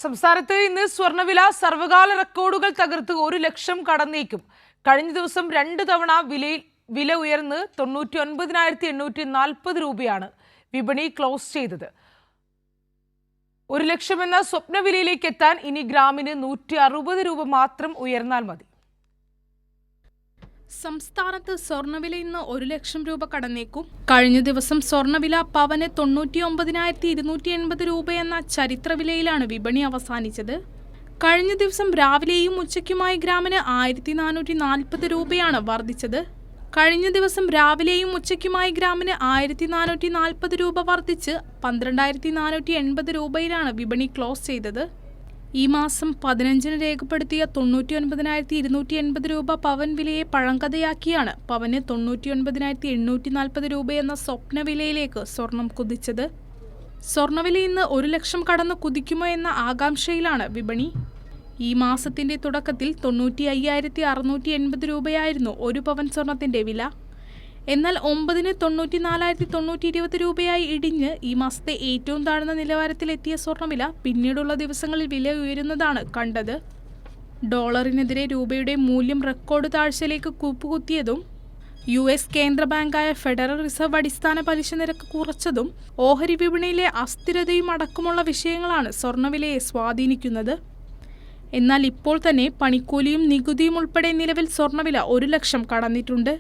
സംസ്ഥാനത്ത് ഇന്ന് സ്വർണ്ണവില സർവകാല റെക്കോർഡുകൾ തകർത്ത് 1 ലക്ഷം കടന്നേക്കും. കഴിഞ്ഞ ദിവസം 2 തവണ വില ഉയർന്ന് 99,840 രൂപയാണ് വിപണി ക്ലോസ് ചെയ്തത്. 1 ലക്ഷം എന്ന സ്വപ്നവിലയിലേക്ക് എത്താൻ ഇനി ഗ്രാമിന് 160 രൂപ മാത്രം ഉയർന്നാൽ മതി. സംസ്ഥാനത്ത് സ്വർണ്ണവില ഇന്ന് 1 ലക്ഷം രൂപ കടന്നേക്കും. കഴിഞ്ഞ ദിവസം സ്വർണ്ണവില പവന് 99,280 രൂപയെന്ന ചരിത്രവിലയിലാണ് വിപണി അവസാനിച്ചത്. കഴിഞ്ഞ ദിവസം രാവിലെയും ഉച്ചയ്ക്കുമായി ഗ്രാമിന് 1,440 രൂപയാണ് വർദ്ധിച്ചത്. കഴിഞ്ഞ ദിവസം രാവിലെയും ഉച്ചയ്ക്കുമായി ഗ്രാമിന് 1,440 രൂപ വർദ്ധിച്ച് 12,480 രൂപയിലാണ് വിപണി ക്ലോസ് ചെയ്തത്. ഈ മാസം 15-ന് രേഖപ്പെടുത്തിയ 99,280 രൂപ പവൻ വിലയെ പഴങ്കഥയാക്കിയാണ് പവന് 99,840 രൂപയെന്ന സ്വപ്നവിലയിലേക്ക് സ്വർണം കുതിച്ചത്. സ്വർണ്ണവില ഇന്ന് 1 ലക്ഷം കടന്ന് കുതിക്കുമോ എന്ന ആകാംക്ഷയിലാണ് വിപണി. ഈ മാസത്തിന്റെ തുടക്കത്തിൽ 95,680 രൂപയായിരുന്നു 1 പവൻ സ്വർണത്തിന്റെ വില. എന്നാൽ 9-ന് 94,920 രൂപയായി ഇടിഞ്ഞ് ഈ മാസത്തെ ഏറ്റവും താഴ്ന്ന നിലവാരത്തിലെത്തിയ സ്വർണ്ണവില പിന്നീടുള്ള ദിവസങ്ങളിൽ വില ഉയരുന്നതാണ് കണ്ടത്. ഡോളറിനെതിരെ രൂപയുടെ മൂല്യം റെക്കോർഡ് താഴ്ചയിലേക്ക് കൂപ്പുകുത്തിയതും US കേന്ദ്ര ബാങ്കായ ഫെഡറൽ റിസർവ് അടിസ്ഥാന പലിശ നിരക്ക് കുറച്ചതും ഓഹരി വിപണിയിലെ അസ്ഥിരതയും അടക്കമുള്ള വിഷയങ്ങളാണ് സ്വർണ്ണവിലയെ സ്വാധീനിക്കുന്നത്. എന്നാൽ ഇപ്പോൾ തന്നെ പണിക്കൂലിയും നികുതിയും ഉൾപ്പെടെ നിലവിൽ സ്വർണ്ണവില 1 ലക്ഷം കടന്നിട്ടുണ്ട്.